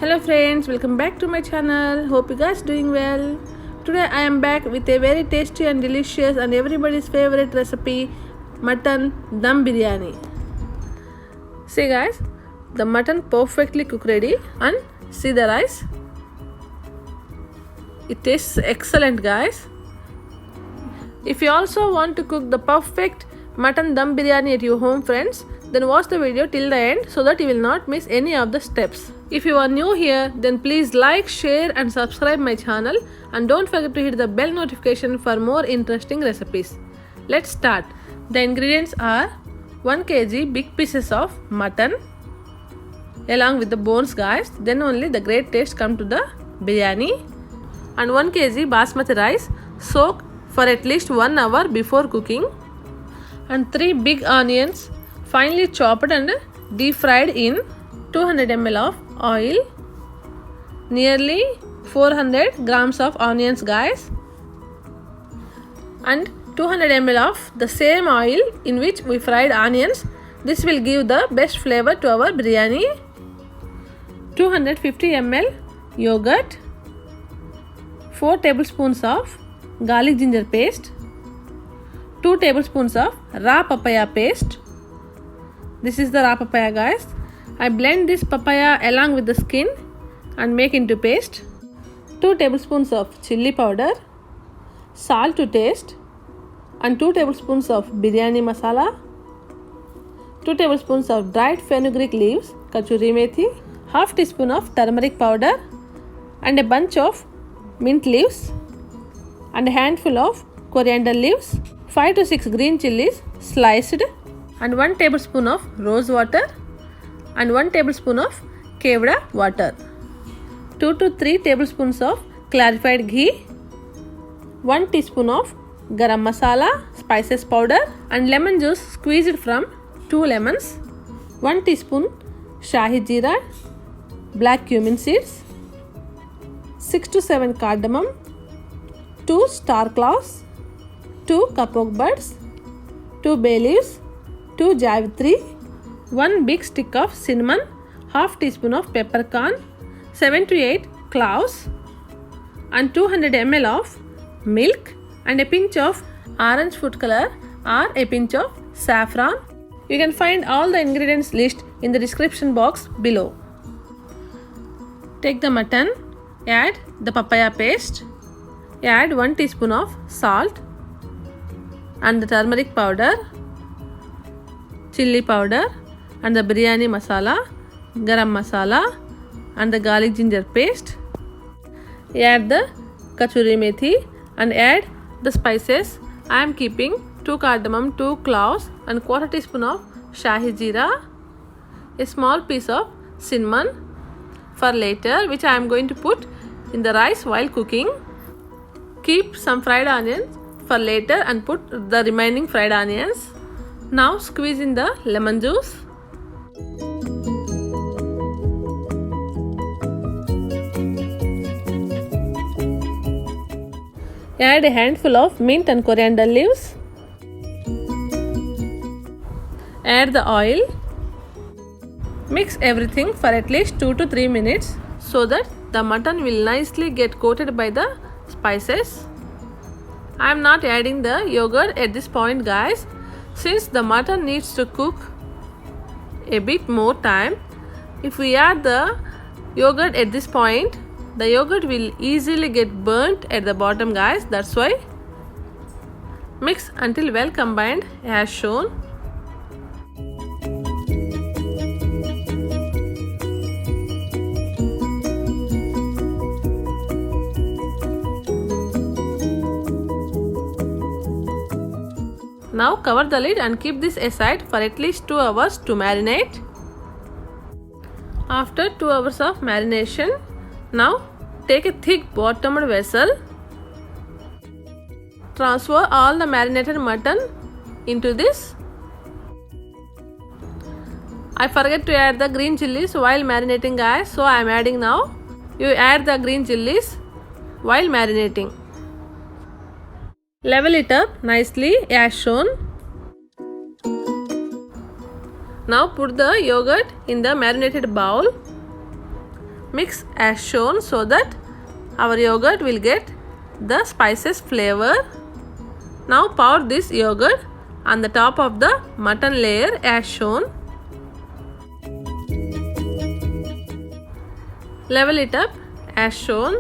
Hello friends, welcome back to my channel. Hope you guys doing well. Today I am back with a very tasty and delicious and everybody's favorite recipe, mutton dum biryani. See guys, the mutton perfectly cooked ready and see the rice. It tastes excellent guys. If you also want to cook the perfect mutton dum biryani at your home friends, then watch the video till the end so that you will not miss any of the steps. If you are new here, then please like, share and subscribe my channel and don't forget to hit the bell notification for more interesting recipes. Let's start. The ingredients are 1 kg big pieces of mutton along with the bones guys, then only the great taste come to the biryani, and 1 kg basmati rice soak for at least 1 hour before cooking, and 3 big onions finely chopped and deep fried in 200 ml of oil, nearly 400 grams of onions guys, and 200 ml of the same oil in which we fried onions. This will give the best flavor to our biryani. 250 ml yogurt, 4 tablespoons of garlic ginger paste, 2 tablespoons of raw papaya paste. This is the raw papaya guys. I blend this papaya along with the skin and make into paste. 2 tablespoons of chili powder, salt to taste, and 2 tablespoons of biryani masala, 2 tablespoons of dried fenugreek leaves, kachuri methi, half teaspoon of turmeric powder, and a bunch of mint leaves, and a handful of coriander leaves, 5 to 6 green chilies sliced, and 1 tablespoon of rose water, and 1 tablespoon of kevda water, 2 to 3 tablespoons of clarified ghee, 1 teaspoon of garam masala spices powder, and lemon juice squeezed from 2 lemons, 1 teaspoon shahi jeera, black cumin seeds, 6 to 7 cardamom, 2 star cloves, 2 kapok buds, 2 bay leaves, 2 javitri, 1 big stick of cinnamon, half teaspoon of peppercorn, 7 to 8 cloves, and 200 ml of milk, and a pinch of orange food color or a pinch of saffron. You can find all the ingredients list in the description box below. Take the mutton, add the papaya paste, add 1 teaspoon of salt and the turmeric powder, chili powder and the biryani masala, garam masala and the garlic ginger paste. Add the kachuri methi and add the spices. I am keeping 2 cardamom, 2 cloves and quarter teaspoon of shahi jeera, a small piece of cinnamon for later, which I am going to put in the rice while cooking. Keep some fried onions for later and put the remaining fried onions. Now squeeze in the lemon juice. Add a handful of mint and coriander leaves. Add the oil. Mix everything for at least 2 to 3 minutes so that the mutton will nicely get coated by the spices. I am not adding the yogurt at this point guys, since the mutton needs to cook a bit more time. If we add the yogurt at this point, the yogurt will easily get burnt at the bottom guys. That's why mix until well combined as shown. Now cover the lid and keep this aside for at least 2 hours to marinate. After 2 hours of marination, now take a thick bottomed vessel. Transfer all the marinated mutton into this. I forget to add the green chilies while marinating guys, so I am adding now. You add the green chilies while marinating. Level it up nicely as shown. Now put the yogurt in the marinated bowl. Mix as shown so that our yogurt will get the spices flavor. Now pour this yogurt on the top of the mutton layer as shown. Level it up as shown.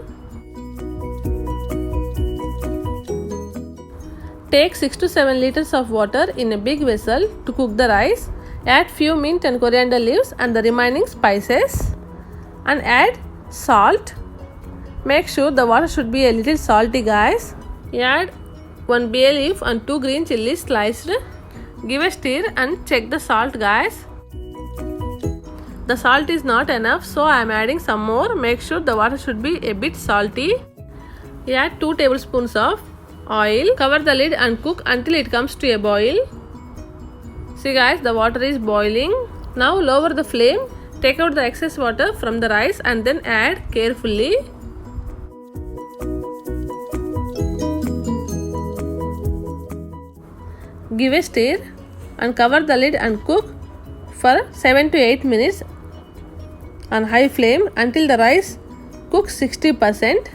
Take 6 to 7 liters of water in a big vessel to cook the rice. Add few mint and coriander leaves and the remaining spices and add salt. Make sure the water should be a little salty, guys. Add 1 bay leaf and 2 green chilies sliced. Give a stir and check the salt, guys. The salt is not enough, so I am adding some more. Make sure the water should be a bit salty. Add 2 tablespoons of oil. Cover the lid and cook until it comes to a boil. See guys, the water is boiling. Now lower the flame. Take out the excess water from the rice and then add carefully. Give a stir and cover the lid and cook for 7 to 8 minutes on high flame until the rice cooks 60%.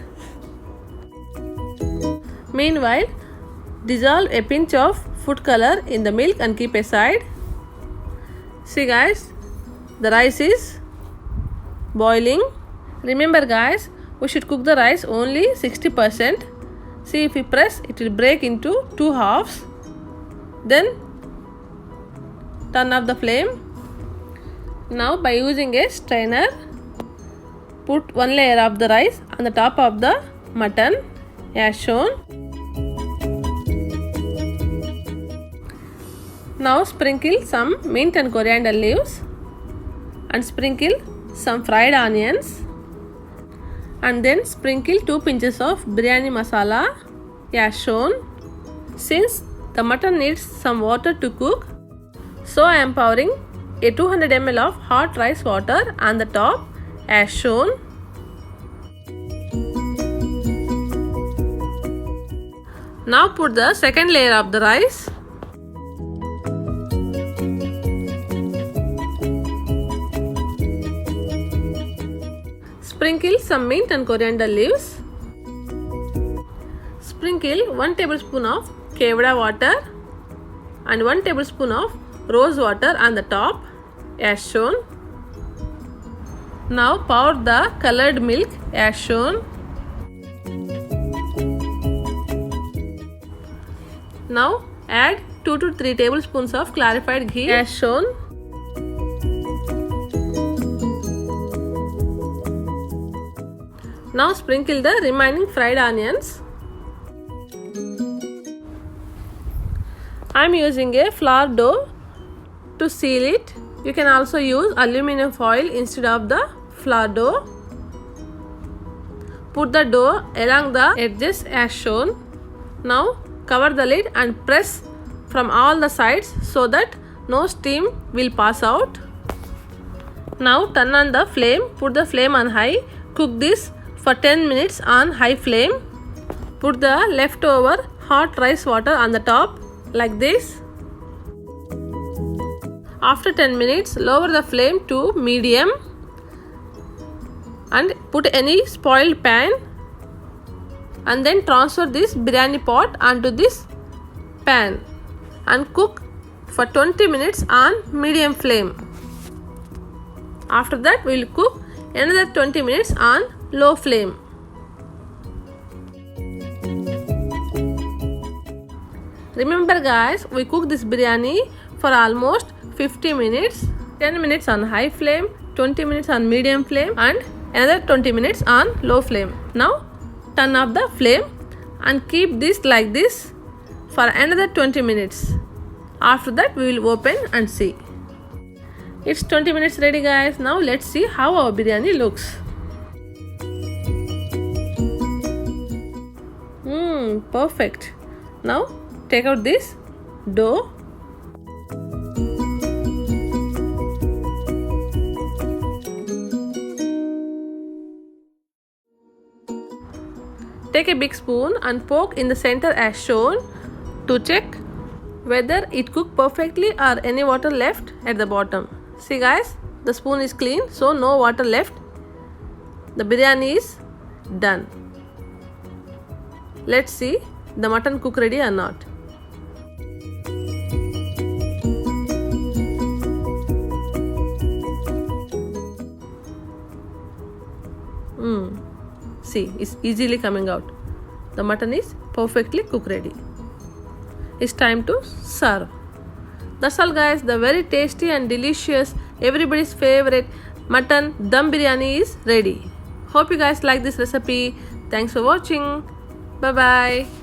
Meanwhile, dissolve a pinch of food color in the milk and keep aside. See guys, the rice is boiling. Remember guys, we should cook the rice only 60%. See, if we press, it will break into 2 halves. Then turn off the flame. Now by using a strainer, put 1 layer of the rice on the top of the mutton as shown. Now sprinkle some mint and coriander leaves and sprinkle some fried onions and then sprinkle 2 pinches of biryani masala as shown. Since the mutton needs some water to cook, so I am pouring a 200 ml of hot rice water on the top as shown. Now put the second layer of the rice. Sprinkle some mint and coriander leaves. Sprinkle 1 tablespoon of kevada water and 1 tablespoon of rose water on the top as shown. Now pour the colored milk as shown. Now add 2 to 3 tablespoons of clarified ghee as shown. Now sprinkle the remaining fried onions. I am using a flour dough to seal it. You can also use aluminum foil instead of the flour dough. Put the dough along the edges as shown. Now cover the lid and press from all the sides so that no steam will pass out. Now turn on the flame. Put the flame on high. Cook this for 10 minutes on high flame. Put the leftover hot rice water on the top like this. After 10 minutes, lower the flame to medium and put any spoiled pan and then transfer this biryani pot onto this pan and cook for 20 minutes on medium flame. After that, we will cook another 20 minutes on low flame. Remember guys, we cook this biryani for almost 50 minutes. 10 minutes on high flame, 20 minutes on medium flame and another 20 minutes on low flame. Now turn off the flame and keep this like this for another 20 minutes. After that, we will open and see. It's 20 minutes ready guys. Now let's see how our biryani looks. Perfect. Now take out this dough. Take a big spoon and poke in the center as shown to check whether it cooked perfectly or any water left at the bottom. See guys, the spoon is clean, so no water left The biryani is done. Let's see the mutton cook ready or not. See, it's easily coming out. The mutton is perfectly cook ready. It's time to serve. That's all guys, the very tasty and delicious, everybody's favorite mutton dum biryani is ready. Hope you guys like this recipe. Thanks for watching. Bye bye.